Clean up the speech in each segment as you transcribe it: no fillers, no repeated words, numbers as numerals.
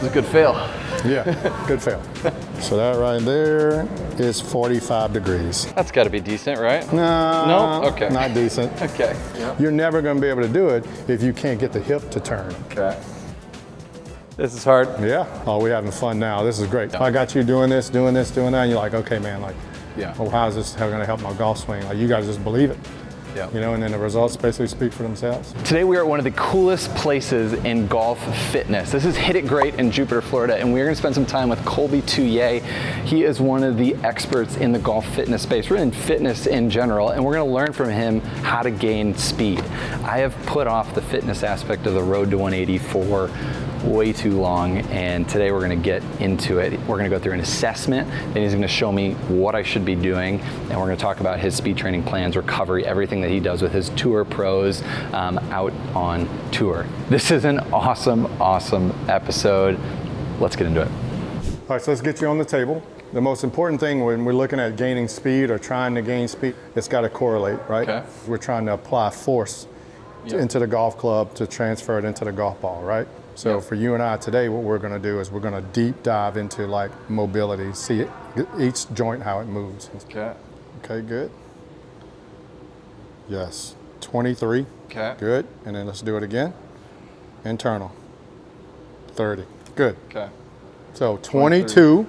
It's a good fail. Yeah, good fail. So that right there is 45 degrees. That's got to be decent, right? No, okay. Not decent. Okay. Yep. You're never going to be able to do it if you can't get the hip to turn. Okay. This is hard. Yeah. Oh, we're having fun now. This is great. I got you doing this, doing that, and you're like, okay, man, like, yeah. Well, how is this going to help my golf swing? Like, you guys just believe it. Yeah. You know, and then the results basically speak for themselves. Today we are at one of the coolest places in golf fitness. This is Hit It Great in Jupiter, Florida, and we're going to spend some time with Kolby Tullier. He is one of the experts in the golf fitness space, really in fitness in general, and we're going to learn from him how to gain speed. I have put off the fitness aspect of the road to 180 for way too long, and today we're going to get into it. We're going to go through an assessment, then he's going to show me what I should be doing, and we're going to talk about his speed training plans, recovery, everything that he does with his tour pros out on tour. This is an awesome, awesome episode. Let's get into it. All right, so let's get you on the table. The most important thing when we're looking at gaining speed or trying to gain speed, it's got to correlate, right? Okay. We're trying to apply force into the golf club to transfer it into the golf ball, right? So for you and I today, what we're going to do is we're going to deep dive into like mobility, see each joint, how it moves. Okay. Okay, good. Yes. 23. Okay. Good. And then let's do it again. Internal. 30. Good. Okay. So 22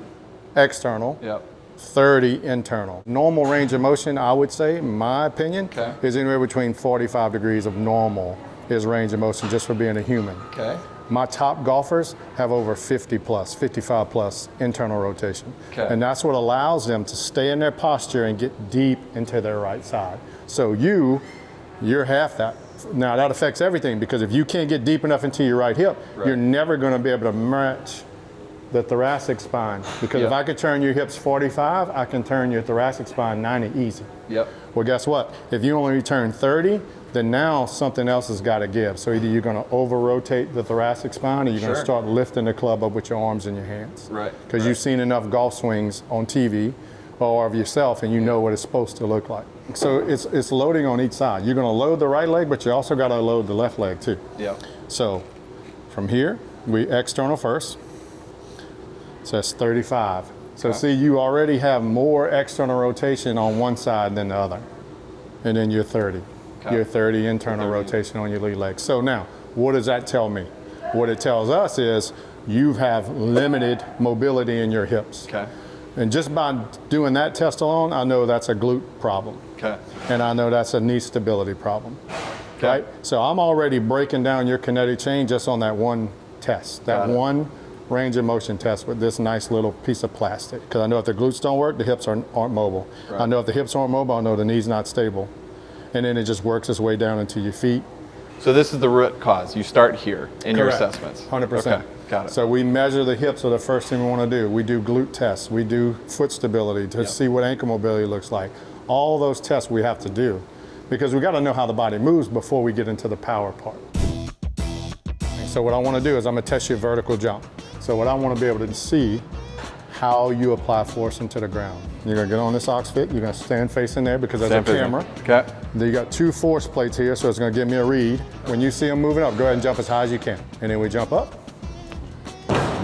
external. Yep. 30 internal. Normal range of motion, I would say, in my opinion, is anywhere between 45 degrees of normal is range of motion just for being a human. Okay. My top golfers have over 50 plus, 55 plus internal rotation. Okay. And that's what allows them to stay in their posture and get deep into their right side. So you're half that. Now that affects everything because if you can't get deep enough into your right hip, you're never going to be able to match the thoracic spine. Because if I could turn your hips 45, I can turn your thoracic spine 90 easy. Yep. Well, guess what? If you only turn 30, then now something else has got to give. So either you're going to over-rotate the thoracic spine or you're going to start lifting the club up with your arms and your hands. Right. Because you've seen enough golf swings on TV or of yourself and you know what it's supposed to look like. So it's loading on each side. You're going to load the right leg, but you also got to load the left leg too. Yep. So from here, we external first. So that's 35. So see, you already have more external rotation on one side than the other. And then you're 30. You're 30 internal rotation on your lead leg. So now, what does that tell me? What it tells us is you have limited mobility in your hips. Okay. And just by doing that test alone, I know that's a glute problem. Okay. And I know that's a knee stability problem. Okay. Right? So I'm already breaking down your kinetic chain just on that one test, that one range of motion test with this nice little piece of plastic. Because I know if the glutes don't work, the hips aren't mobile. Right. I know if the hips aren't mobile, I know the knee's not stable. And then it just works its way down into your feet. So this is the root cause. You start here in your assessments. 100%. Okay, got it. So we measure the hips are the first thing we want to do. We do glute tests. We do foot stability to see what ankle mobility looks like. All those tests we have to do because we got to know how the body moves before we get into the power part. So what I want to do is I'm going to test your vertical jump. So what I want to be able to see how you apply force into the ground. You're going to get on this ox fit. You're going to stand facing there because there's a camera. Okay. Then you got two force plates here, so it's going to give me a read. When you see them moving up, go ahead and jump as high as you can. And then we jump up.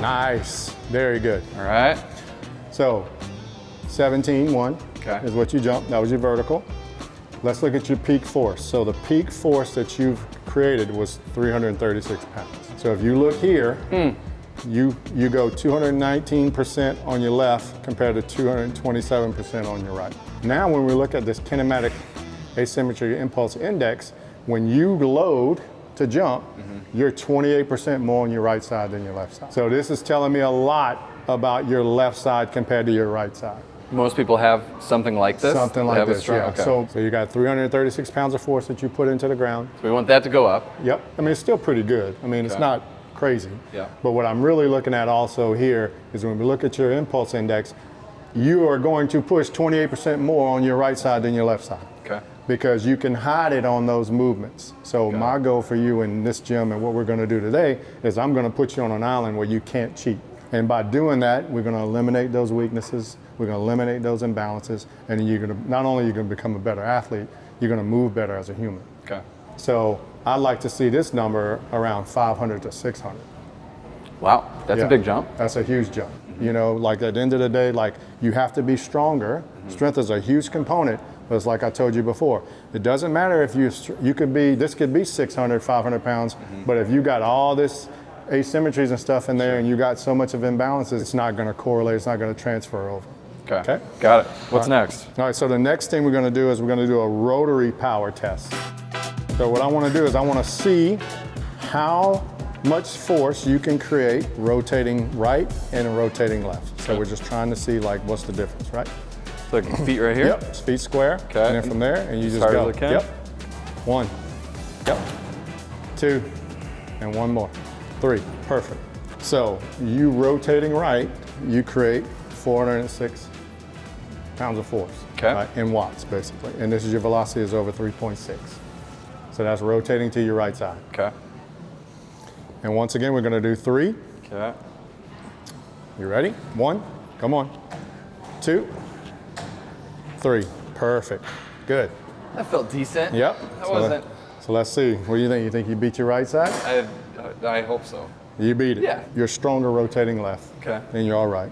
Nice. Very good. All right. So 17.1 is what you jumped. That was your vertical. Let's look at your peak force. So the peak force that you've created was 336 pounds. So if you look here, you go 219% on your left compared to 227% on your right. Now when we look at this kinematic asymmetry impulse index, when you load to jump, you're 28% more on your right side than your left side. So this is telling me a lot about your left side compared to your right side. Most people have something like this? Something like this, yeah. Okay. So you got 336 pounds of force that you put into the ground. So we want that to go up. Yep. I mean, it's still pretty good. I mean, it's not crazy. Yeah. But what I'm really looking at also here is when we look at your impulse index, you are going to push 28% more on your right side than your left side. Okay. Because you can hide it on those movements. So my goal for you in this gym and what we're going to do today is I'm going to put you on an island where you can't cheat. And by doing that, we're going to eliminate those weaknesses, we're going to eliminate those imbalances, and you're going to, not only are you going to become a better athlete, you're going to move better as a human. Okay. So I'd like to see this number around 500 to 600. Wow, that's a big jump. That's a huge jump. You know, like at the end of the day, like you have to be stronger. Strength is a huge component, but it's like I told you before. It doesn't matter if you could be, this could be 600, 500 pounds, but if you got all this asymmetries and stuff in there and you got so much of imbalances, it's not going to correlate, it's not going to transfer over. Okay, got it. What's next? All right, so the next thing we're going to do is we're going to do a rotary power test. So what I want to do is I want to see how much force you can create rotating right and rotating left. So we're just trying to see like what's the difference, right? So like feet right here? Yep, feet square. Okay. And then from there, and you just hard go. as I can? Yep. 1. Yep. 2. And 1 more. 3. Perfect. So you rotating right, you create 406 pounds of force. Okay. Right, in watts, basically. And this is your velocity is over 3.6. So that's rotating to your right side. Okay. And once again, we're gonna do 3. Okay. You ready? 1, come on. 2, 3, perfect, good. That felt decent. Yep. That wasn't. So let's see, what do you think? You think you beat your right side? I hope so. You beat it. Yeah. You're stronger rotating left. Okay. And you're all right.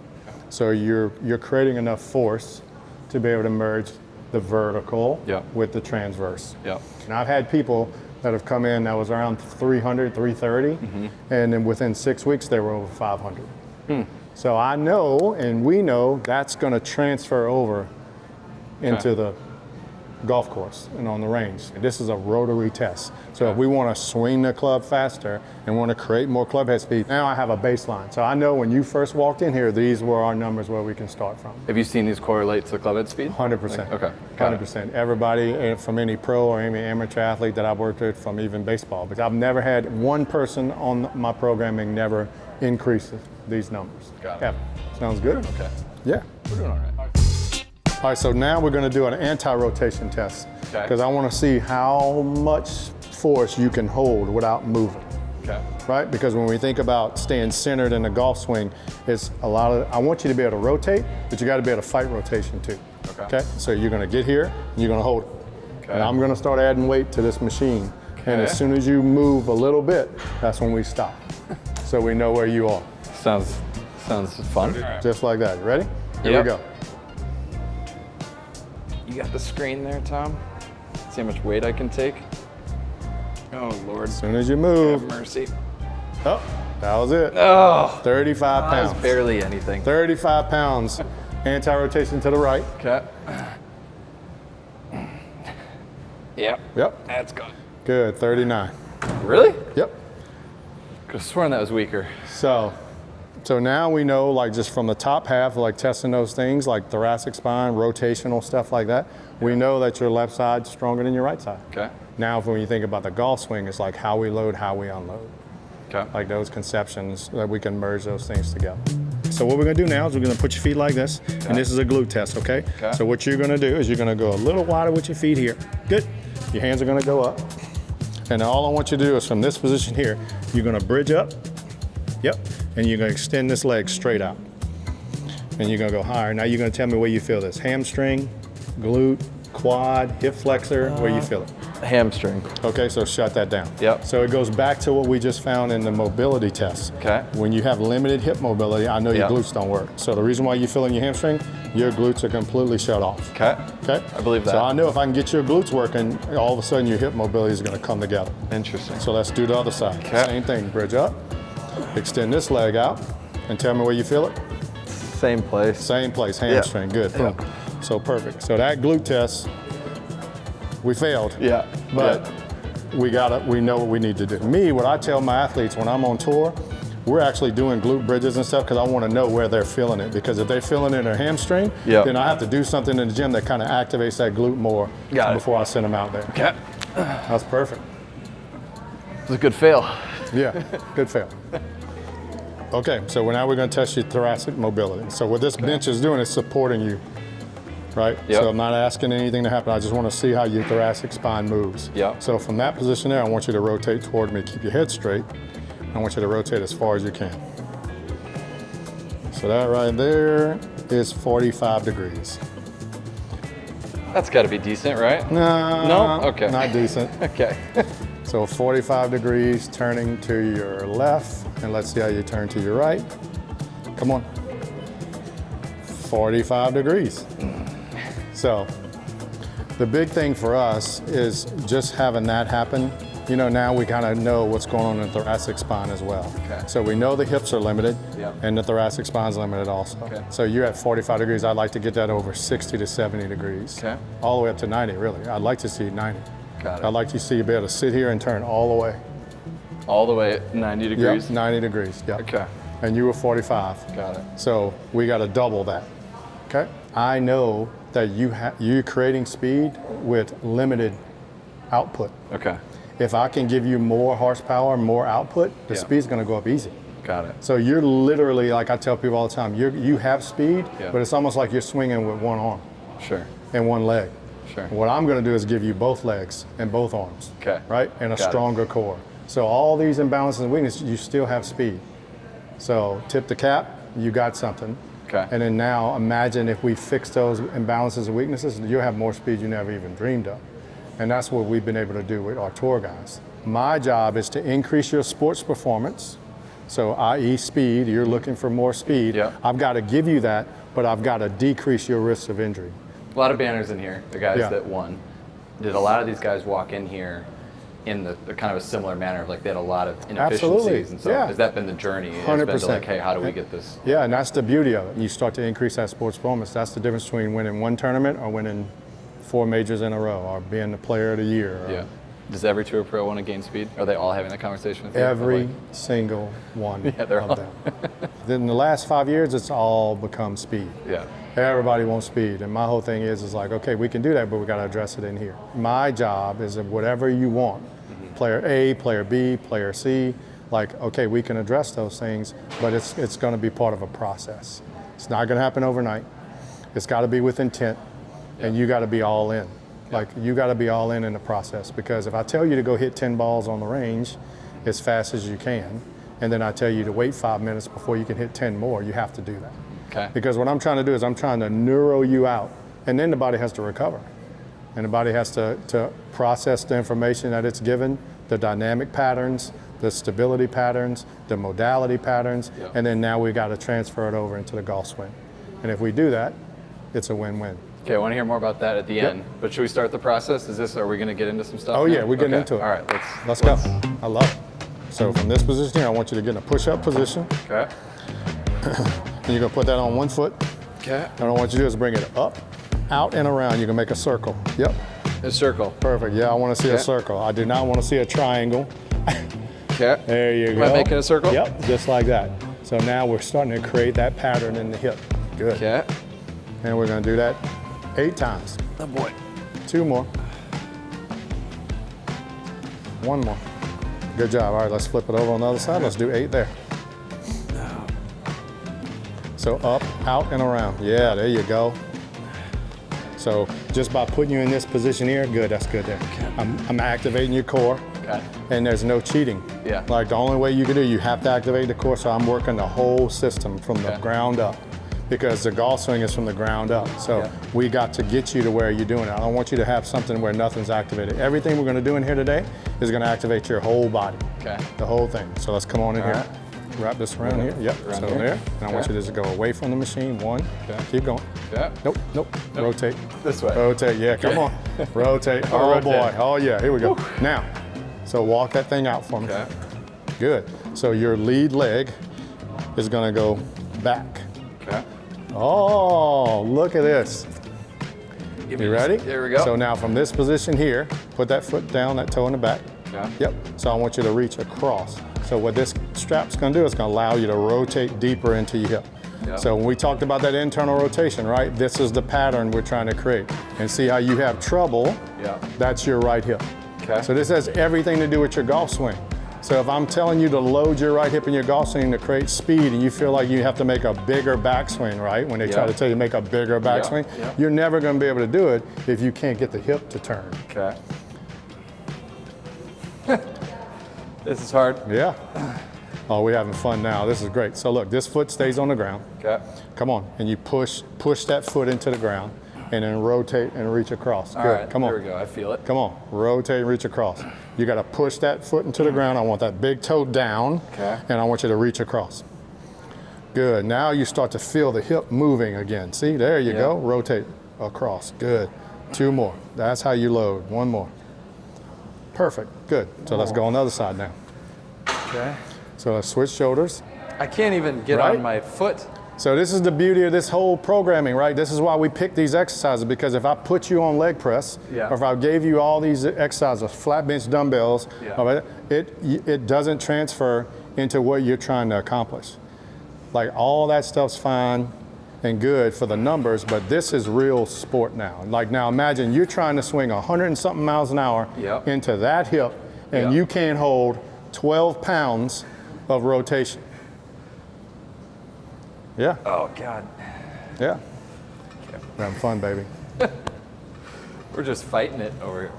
So you're creating enough force to be able to merge the vertical with the transverse. Yep. And I've had people that have come in that was around 300, 330, and then within 6 weeks they were over 500. So I know, and we know, that's going to transfer over into the golf course and on the range. This is a rotary test. So if we want to swing the club faster and want to create more club head speed, now I have a baseline. So I know when you first walked in here, these were our numbers where we can start from. Have you seen these correlate to club head speed? 100%. Okay. 100%. Everybody from any pro or any amateur athlete that I've worked with, from even baseball, but I've never had one person on my programming never increases these numbers. Got it. Ever. Sounds good? Okay. Yeah. We're doing all right. All right, so now we're going to do an anti-rotation test because Okay. I want to see how much force you can hold without moving. Okay. Right? Because when we think about staying centered in the golf swing, it's a lot of, I want you to be able to rotate, but you got to be able to fight rotation too. Okay. So you're going to get here, and you're going to hold it. Okay. And I'm going to start adding weight to this machine. And as soon as you move a little bit, that's when we stop. So we know where you are. Sounds fun. Just like that. You ready? Here Yep. we go. You got the screen there, Tom? See how much weight I can take? Oh, Lord. As soon as you move. Have mercy. Oh, that was it. Oh, 35 that pounds. was barely anything. 35 pounds. Anti-rotation to the right. Okay. Yep. Yep. That's good. Good. 39. Really? Yep. Could have sworn that was weaker. So now we know, like just from the top half, like testing those things, like thoracic spine, rotational stuff like that. We know that your left side's stronger than your right side. Okay. Now, when you think about the golf swing, it's like how we load, how we unload. Okay. Like those conceptions that we can merge those things together. So what we're gonna do now is we're gonna put your feet like this, and this is a glute test, okay? So what you're gonna do is you're gonna go a little wider with your feet here. Good. Your hands are gonna go up. And all I want you to do is from this position here, you're gonna bridge up. Yep. And you're gonna extend this leg straight out. And you're gonna go higher. Now you're gonna tell me where you feel this. Hamstring, glute, quad, hip flexor, where you feel it. Hamstring. Okay, so shut that down. Yep. So it goes back to what we just found in the mobility test. Okay. When you have limited hip mobility, I know your glutes don't work. So the reason why you feel in your hamstring, your glutes are completely shut off. Okay. Okay? I believe that. So I know if I can get your glutes working, all of a sudden your hip mobility is gonna come together. Interesting. So let's do the other side. Okay. Same thing, bridge up, extend this leg out, and tell me where you feel it. Same place. Same place, hamstring, good, boom. So perfect. So that glute test, we failed. Yeah. But we know what we need to do. Me, what I tell my athletes when I'm on tour, we're actually doing glute bridges and stuff because I want to know where they're feeling it. Because if they're feeling it in their hamstring, then I have to do something in the gym that kind of activates that glute more before I send them out there. Okay. That's perfect. It was a good fail. Yeah, good fail. Okay, so now we're going to test your thoracic mobility. So what this bench is doing is supporting you, right? Yep. So I'm not asking anything to happen. I just want to see how your thoracic spine moves. Yep. So from that position there, I want you to rotate toward me. Keep your head straight. I want you to rotate as far as you can. So that right there is 45 degrees. That's got to be decent, right? No, No? Okay. not decent. Okay. So So 45 degrees turning to your left, and let's see how you turn to your right. Come on. 45 degrees. So the big thing for us is just having that happen. You know, now we kind of know what's going on in the thoracic spine as well. Okay. So we know the hips are limited, Yep. and the thoracic spine is limited also. Okay. So you're at 45 degrees. I'd like to get that over 60 to 70 degrees. Okay. All the way up to 90, really. I'd like to see 90. Got it. I'd like to see you be able to sit here and turn all the way. All the way at 90 degrees? Yep, 90 degrees, yep. Okay. And you were 45. Got it. So we got to double that, okay? I know that you're creating speed with limited output. Okay. If I can give you more horsepower, more output, the Yeah. speed's gonna go up easy. Got it. So you're literally, like I tell people all the time, you have speed, Yeah. but it's almost like you're swinging with one arm Sure. and one leg. Sure. What I'm gonna do is give you both legs and both arms, Okay. right? And a Got it. stronger core. So all these imbalances and weaknesses, you still have speed. So tip the cap, you got something. Okay. And then now imagine if we fix those imbalances and weaknesses, you'll have more speed you never even dreamed of. And that's what we've been able to do with our tour guys. My job is to increase your sports performance. So i.e. speed, you're looking for more speed. Yeah. I've got to give you that, but I've got to decrease your risk of injury. A lot of banners in here, the guys Yeah. that won. Did a lot of these guys walk in here in the kind of a similar manner of like they had a lot of inefficiencies? Absolutely. And so Yeah. has that been the journey? It's 100%. been to like, hey, how do we get this? Yeah, and that's the beauty of it. You start to increase that sports performance. That's the difference between winning one tournament or winning 4 majors in a row or being the player of the year. Or Yeah. Does every tour pro want to gain speed? Are they all having that conversation with you? every Like, single one Yeah, they're of all- them. Then in the last 5 years, it's all become speed. yeah. Everybody wants speed, and my whole thing is like, okay, we can do that, but we got to address it in here. My job is that whatever you want, player A, player B, player C, like, okay, we can address those things, but it's going to be part of a process. It's not going to happen overnight. It's got to be with intent, and you got to be all in. Like, you got to be all in the process, because if I tell you to go hit 10 balls on the range as fast as you can, and then I tell you to wait 5 minutes before you can hit 10 more, you have to do that. Okay. Because what I'm trying to do is I'm trying to neuro you out, and then the body has to recover. And the body has to process the information that it's given, the dynamic patterns, the stability patterns, the modality patterns, Yeah. and then now we got to transfer it over into the golf swing. And if we do that, it's a win-win. Okay, I want to hear more about that at the Yep. end. But should we start the process? Are we going to get into some stuff? Oh now? yeah, we're getting Okay. into it. All right, Let's go. I love it. So from this position here, I want you to get in a push-up position, Okay. and you're gonna put that on one foot. Okay. And what I want you to do is bring it up, out and around. You can make a circle. Yep. A circle. Perfect. Yeah, I want to see a Okay. circle. I do not want to see a triangle. Okay. There you Am go. I making a circle? Yep, just like that. So now we're starting to create that pattern in the hip. Good. Okay. And we're going to do that 8 times. Oh boy. 2 more. 1 more. Good job. All right, let's flip it over on the other side. Let's do 8 there. So up, out, and around. Yeah, there you go. So just by putting you in this position here, good, that's good there. I'm activating your core, Okay. and there's no cheating. Yeah. Like the only way you can do, you have to activate the core, so I'm working the whole system from the Okay. ground up, because the golf swing is from the ground up. So Yeah. we got to get you to where you're doing it. I don't want you to have something where nothing's activated. Everything we're gonna do in here today is gonna activate your whole body, Okay. the whole thing. So let's come on in All here. right. Wrap this around here. Yep, Around so here. there. And I want Okay. you to just go away from the machine. 1, Okay. keep going. Okay. Nope, nope, rotate. This way. Rotate, yeah, come on. Rotate, I'll oh rotate. boy, oh yeah, here we go. Now, so walk that thing out for me. Okay. Good. So your lead leg is gonna go back. Okay. Oh, look at this. Give me You this- ready? There we go. So now from this position here, put that foot down, that toe in the back. Okay. Yep. So I want you to reach across. So what this strap's gonna do is gonna allow you to rotate deeper into your hip. Yeah. So when we talked about that internal rotation, right? This is the pattern we're trying to create. And see how you have trouble? Yeah. That's your right hip. Okay. So this has everything to do with your golf swing. So if I'm telling you to load your right hip in your golf swing to create speed, and you feel like you have to make a bigger backswing, right? When they try Yeah. to tell you to make a bigger backswing, Yeah. you're never gonna be able to do it if you can't get the hip to turn. Okay. This is hard. Yeah. Oh, we're having fun now. This is great. So look, this foot stays on the ground. Okay. Come on, and you push that foot into the ground, and then rotate and reach across. All Good, right, come on. There we go, I feel it. Come on, rotate and reach across. You gotta push that foot into the ground. I want that big toe down, and I want you to reach across. Good, now you start to feel the hip moving again. See, there you go, rotate across, good. 2 more, that's how you load, 1 more. Perfect, good. So let's go on the other side now. Okay. So let's switch shoulders. I can't even get on my foot. So this is the beauty of this whole programming, right? This is why we pick these exercises, because if I put you on leg press, or if I gave you all these exercises, flat bench dumbbells, it doesn't transfer into what you're trying to accomplish. Like all that stuff's fine and good for the numbers, but this is real sport now. Like now imagine you're trying to swing 100 and something miles an hour into that hip, and you can't hold 12 pounds of rotation. Yeah. Oh, God. Yeah. We're having fun, baby. We're just fighting it over here.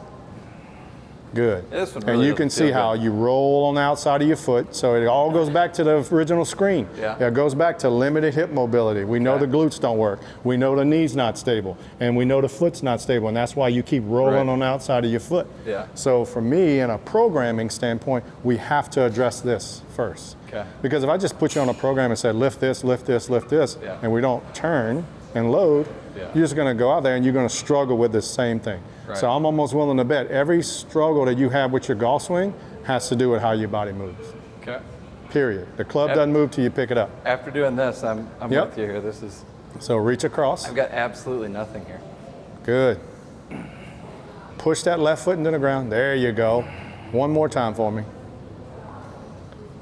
Good. This one and really you can see how you roll on the outside of your foot, so it all goes back to the original screen. It goes back to limited hip mobility. We know the glutes don't work. We know the knee's not stable, and we know the foot's not stable, and that's why you keep rolling on the outside of your foot. So for me, in a programming standpoint, we have to address this first. Because if I just put you on a program and say, lift this, lift this, lift this, and we don't turn and load, you're just gonna go out there and you're gonna struggle with the same thing. So I'm almost willing to bet every struggle that you have with your golf swing has to do with how your body moves. Period. The club doesn't move till you pick it up. After doing this, I'm with you here. This is. So reach across. I've got absolutely nothing here. Good. Push that left foot into the ground. There you go. 1 more time for me.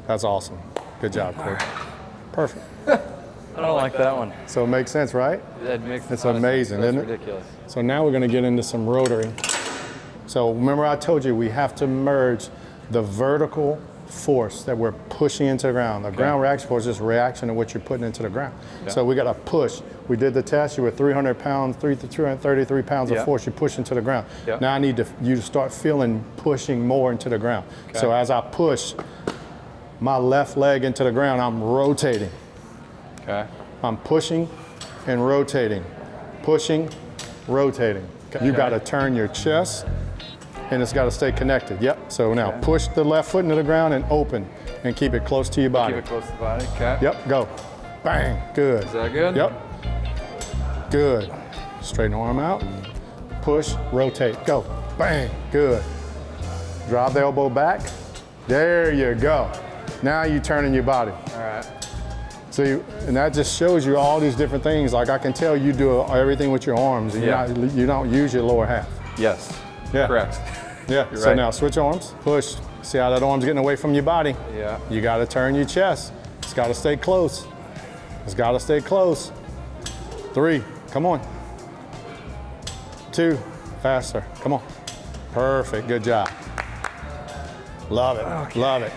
That's awesome. Good job, Corey. Perfect. I don't like that one. So it makes sense, right? It makes it's amazing, isn't it? Ridiculous. So now we're going to get into some rotary. So remember I told you we have to merge the vertical force that we're pushing into the ground. The ground reaction force is just reaction to what you're putting into the ground. So we got to push. We did the test. You were 300 pounds, 333 pounds of force you push into the ground. Now I need you to start feeling pushing more into the ground. So as I push my left leg into the ground, I'm rotating. I'm pushing and rotating. Pushing, rotating. You got to turn your chest, and it's got to stay connected. So now push the left foot into the ground and open, and keep it close to your body. Keep it close to the body. Go. Bang. Good. Is that good? Good. Straighten the arm out. Push, rotate. Go. Bang. Good. Drive the elbow back. There you go. Now you're turning your body. All right. So and that just shows you all these different things. Like I can tell you do everything with your arms, and you don't use your lower half. Correct. So now switch arms, push. See how that arm's getting away from your body? You got to turn your chest. It's got to stay close. It's got to stay close. 3, come on. 2, faster, come on. Perfect, good job. Love it, love it.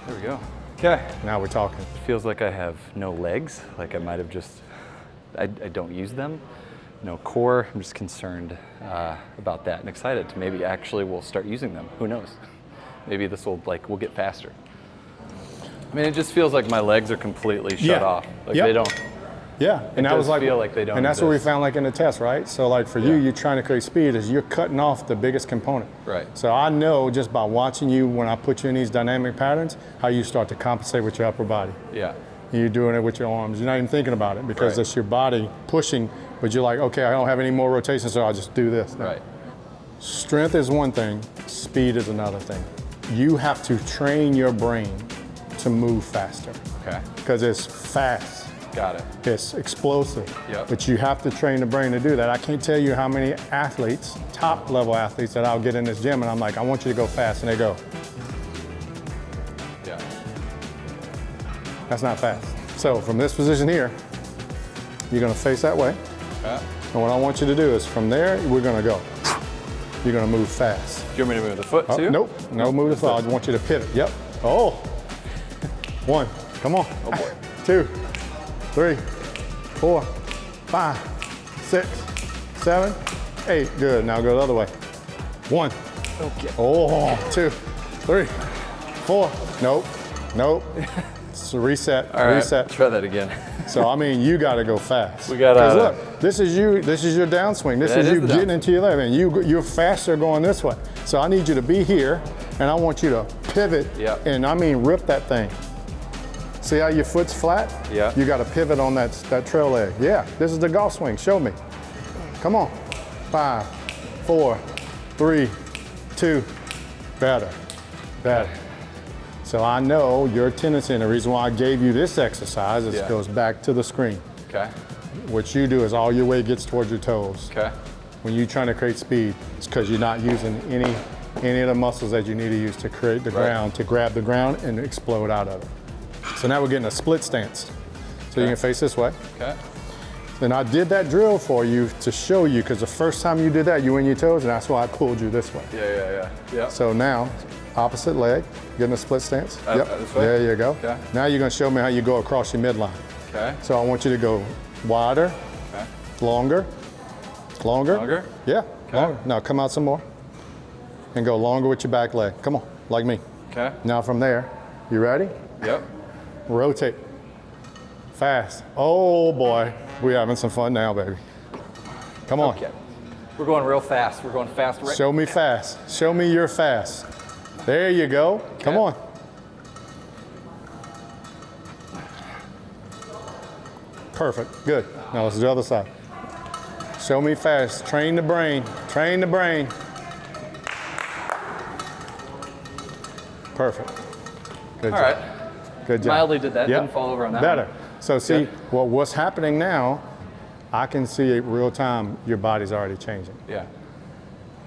There we go. Okay. Now we're talking. It feels like I have no legs, like I might have just, I don't use them. No core, I'm just concerned about that and excited to maybe actually we'll start using them. Who knows? Maybe this will, we'll get faster. I mean, it just feels like my legs are completely shut off. Like they don't. And that was feel like they don't. And that's what we found in the test, right? So like for you, you're trying to create speed is you're cutting off the biggest component. So I know just by watching you when I put you in these dynamic patterns, how you start to compensate with your upper body. You're doing it with your arms. You're not even thinking about it because it's your body pushing, but you're like, okay, I don't have any more rotation, so I'll just do this. Strength is one thing, speed is another thing. You have to train your brain to move faster. Because it's fast. It's explosive. But you have to train the brain to do that. I can't tell you how many athletes, top level athletes that I'll get in this gym and I'm like, I want you to go fast, and they go. That's not fast. So from this position here, you're gonna face that way. And what I want you to do is from there, we're gonna go. You're gonna move fast. Do you want me to move the foot too? Nope, no move the foot. I want you to pivot. Oh. 1, come on. 2, 3, 4, 5, 6, 7, 8. Good, now go the other way. 1. Oh, 2, 3, 4. Nope. So reset, All right, reset. try that again. So, I mean, you got to go fast. We got to. Look, this is your downswing. This is you getting into your leg. And you're faster going this way. So I need you to be here, and I want you to pivot, and I mean rip that thing. See how your foot's flat? Yeah. You got to pivot on that trail leg. Yeah, this is the golf swing. Show me. Come on. 5, 4, 3, 2, better. So I know your tendency, and the reason why I gave you this exercise is it goes back to the screen. Okay. What you do is all your weight gets towards your toes. Okay. When you're trying to create speed, it's because you're not using any of the muscles that you need to use to create the ground, to grab the ground and explode out of it. So now we're getting a split stance. So you can face this way. Okay. And I did that drill for you to show you, because the first time you did that, you were in your toes, and that's why I pulled you this way. Yeah. So now, opposite leg, getting a split stance. This way? There you go. Okay. Now you're gonna show me how you go across your midline. Okay. So I want you to go wider, longer. Yeah, longer. Now come out some more. And go longer with your back leg. Come on, like me. Okay. Now from there, you ready? Yep. Rotate. Fast. Oh boy, we're having some fun now, baby. Come on. Okay. We're going real fast. We're going fast. Right. Show me fast. Show me you're fast. There you go. Come on. Perfect. Good. Now let's do the other side. Show me fast. Train the brain. Train the brain. Perfect. Good job. All right. Good job. Mildly did that. Didn't fall over on that. Better. So see, well, what's happening now, I can see it real time, your body's already changing. Yeah.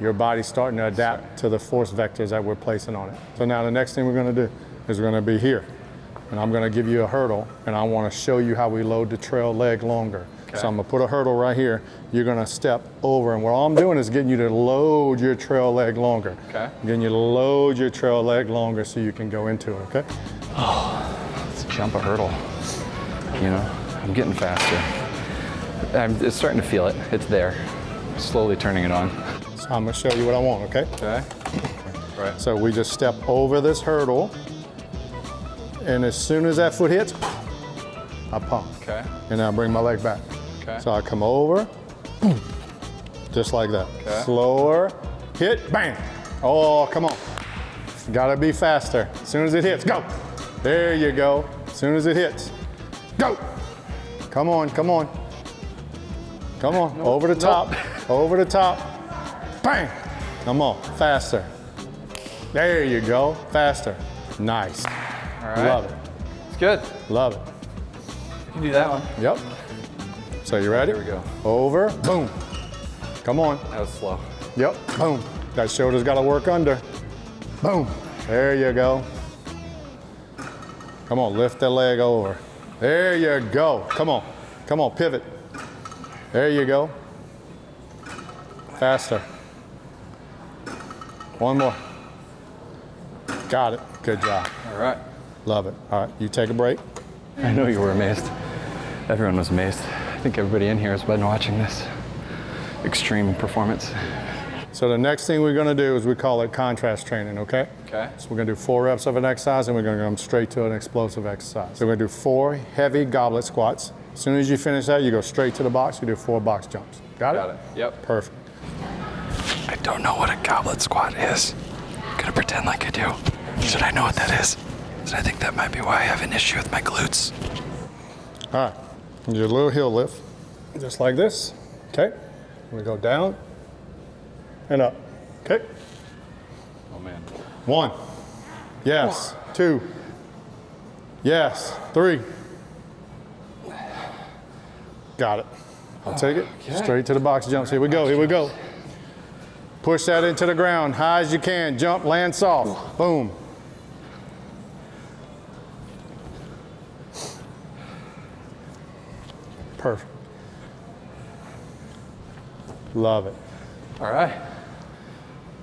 Your body's starting to adapt to the force vectors that we're placing on it. So now the next thing we're gonna do is we're gonna be here. And I'm gonna give you a hurdle, and I wanna show you how we load the trail leg longer. Okay. So I'm gonna put a hurdle right here. You're gonna step over, and what I'm doing is getting you to load your trail leg longer. Okay. Getting you to load your trail leg longer so you can go into it, okay? Oh, let's jump a hurdle. You know, I'm getting faster. I'm starting to feel it. It's there. Slowly turning it on. So I'm gonna show you what I want, okay? Okay. Right. So we just step over this hurdle, and as soon as that foot hits, I pump. Okay. And I bring my leg back. Okay. So I come over, just like that. Okay. Slower, hit, bang. Oh, come on. Gotta be faster. As soon as it hits, go. There you go. As soon as it hits, go. Come on, come on. Come on, Nope. over the top, Nope. over the top. Bang. Come on, faster. There you go, faster. Nice. All right. Love it, It's good. love it. You can do that one. Yep. So you ready? Here we go. Over, boom. Come on. That was slow. Yep, boom. That shoulder's gotta work under. Boom. There you go. Come on, lift that leg over. There you go. Come on, come on, pivot. There you go. Faster. One more. Got it. Good job. All right. Love it. All right, you take a break. I know you were amazed. Everyone was amazed. I think everybody in here has been watching this extreme performance. So the next thing we're gonna do is we call it contrast training, okay? Okay. So we're gonna do 4 reps of an exercise, and we're gonna go straight to an explosive exercise. So we're gonna do 4 heavy goblet squats. As soon as you finish that, you go straight to the box, you do 4 box jumps. Got it? Got it. Yep. Perfect. I don't know what a goblet squat is. I'm gonna pretend like I do. Should I know what that is? So I think that might be why I have an issue with my glutes. All right, do a little heel lift, just like this, okay? We go down and up, okay? Oh man. 1, yes, 2, yes, 3. Got it. I'll take it, straight to the box jumps. Here we go, here we go. Push that into the ground, high as you can, jump, land soft, boom. Perfect. Love it. All right.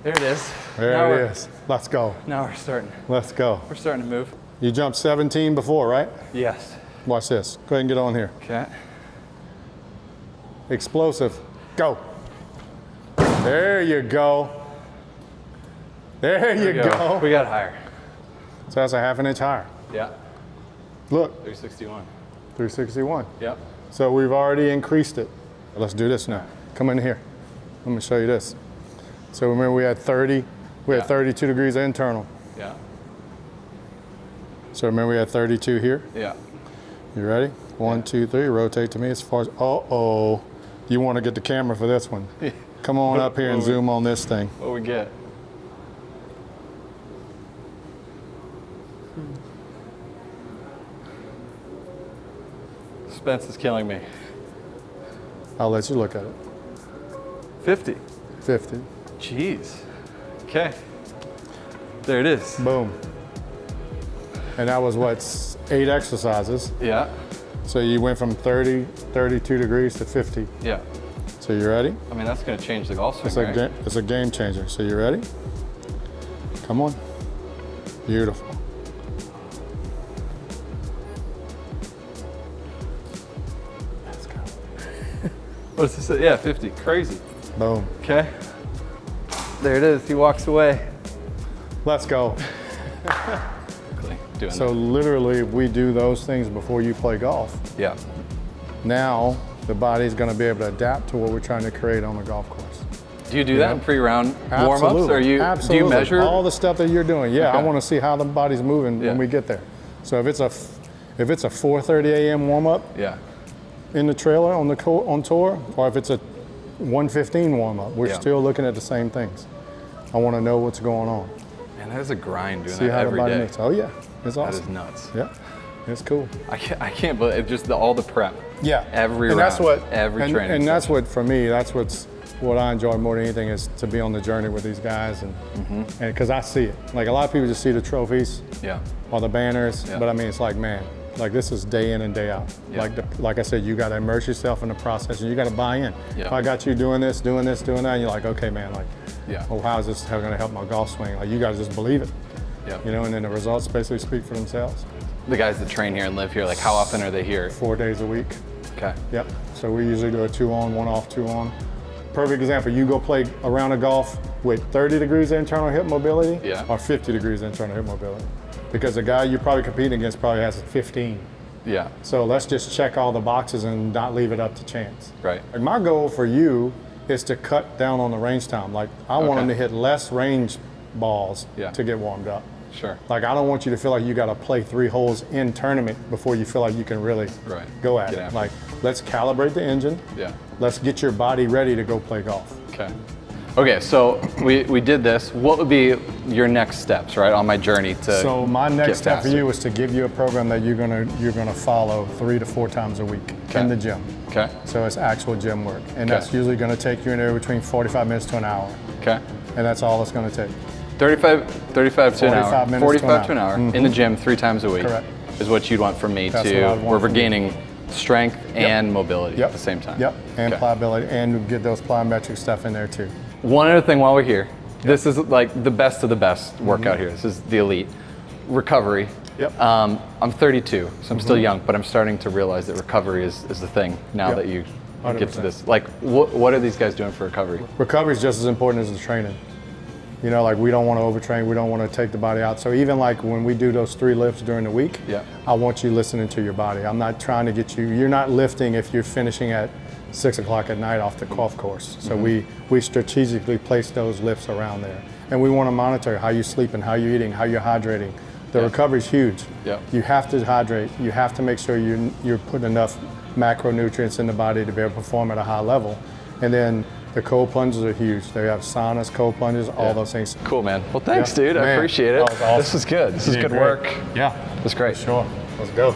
There it is. There it is. Let's go. Now we're starting. Let's go. We're starting to move. You jumped 17 before, right? Yes. Watch this. Go ahead and get on here. Okay. Explosive. Go. There you go. There you go. We got higher. So that's a 1/2 inch higher. Yeah. Look, 361. 361. Yep. So we've already increased it. Let's do this now. Come in here. Let me show you this. So remember we had 30, we had 32 degrees internal. Yeah. So remember we had 32 here? Yeah. You ready? 1, 2, 3, rotate to me as far as, uh-oh. You want to get the camera for this one. Come on up here and zoom on this thing. What we get? Spence is killing me. I'll let you look at it. 50. 50. Jeez. Okay. There it is. Boom. And that was what, 8 exercises. Yeah. So you went from 30, 32 degrees to 50. Yeah. So you ready? I mean, that's going to change the golf swing, right? It's a game changer. So you ready? Come on. Beautiful. Let's go. What does this say? Yeah, 50. Crazy. Boom. Okay. There it is. He walks away. Let's go. Doing So literally, if we do those things before you play golf, yeah. now the body's going to be able to adapt to what we're trying to create on the golf course. Do you do that in pre-round warm-ups? Or do you measure? All the stuff that you're doing. Yeah, Okay. I want to see how the body's moving when we get there. So if it's a 4:30 a.m. warm-up Yeah. in the trailer on tour, or if it's a 1:15 warm-up, we're still looking at the same things. I want to know what's going on. Man, that is a grind doing See that how every the body day. moves. Oh yeah, it's awesome. That is nuts. Yeah, it's cool. I can't believe it, just all the prep. Yeah, Every and round, that's what every training and that's session. what for me. That's what I enjoy more than anything is to be on the journey with these guys, and because I see it. Like a lot of people just see the trophies Yeah. or the banners, Yeah. but I mean it's like, man, like this is day in and day out. Yeah. Like I said, you got to immerse yourself in the process, and you got to buy in. Yeah. If I got you doing this, doing that, and you're like, okay, man, like, oh, how is this going to help my golf swing? Like you got to just believe it. Yeah. You know, and then the results basically speak for themselves. The guys that train here and live here, like how often are they here? 4 days a week. Okay. Yep. So we usually do a 2 on, 1 off, 2 on. Perfect example, you go play a round of golf with 30 degrees internal hip mobility or 50 degrees internal hip mobility. Because the guy you're probably competing against probably has 15. Yeah. So let's just check all the boxes and not leave it up to chance. Right. Like my goal for you is to cut down on the range time. Like I want them to hit less range balls to get warmed up. Sure. Like I don't want you to feel like you got to play 3 holes in tournament before you feel like you can really go at it. Like let's calibrate the engine. Yeah. Let's get your body ready to go play golf. Okay. Okay, so we did this. What would be your next steps, right, on my journey to So my next step faster? for you is to give you a program that you're gonna follow 3 to 4 times a week in the gym. Okay. So it's actual gym work, and that's usually going to take you anywhere between 45 minutes to an hour. Okay. And that's all it's going to take. 35 to an hour. 45 minutes 45 to to an an hour hour. in the gym 3 times a week. Correct. Is what you'd want from me That's what I'd want where we're from you. gaining strength and mobility at the same time. Yep. And pliability, and get those plyometric stuff in there too. One other thing while we're here, this is like the best of the best workout here. This is the elite. Recovery. Yep. I'm 32, so I'm still young, but I'm starting to realize that recovery is the thing now that you get to 100%. this. Like, what are these guys doing for recovery? Recovery is just as important as the training. You know, like we don't want to overtrain, we don't want to take the body out. So even like when we do those 3 lifts during the week, I want you listening to your body. I'm not trying to get you, you're not lifting if you're finishing at 6 o'clock at night off the golf course. So we strategically place those lifts around there. And we want to monitor how you're sleeping, how you're eating, how you're hydrating. The recovery is huge. You have to hydrate. You have to make sure you're putting enough macronutrients in the body to be able to perform at a high level. And then the cold plunges are huge. They have saunas, cold plunges, all those things. Cool, man. Well, thanks, dude. I appreciate it. That was awesome. This is good. This is good great. work. Yeah. It's great. Sure. Let's go.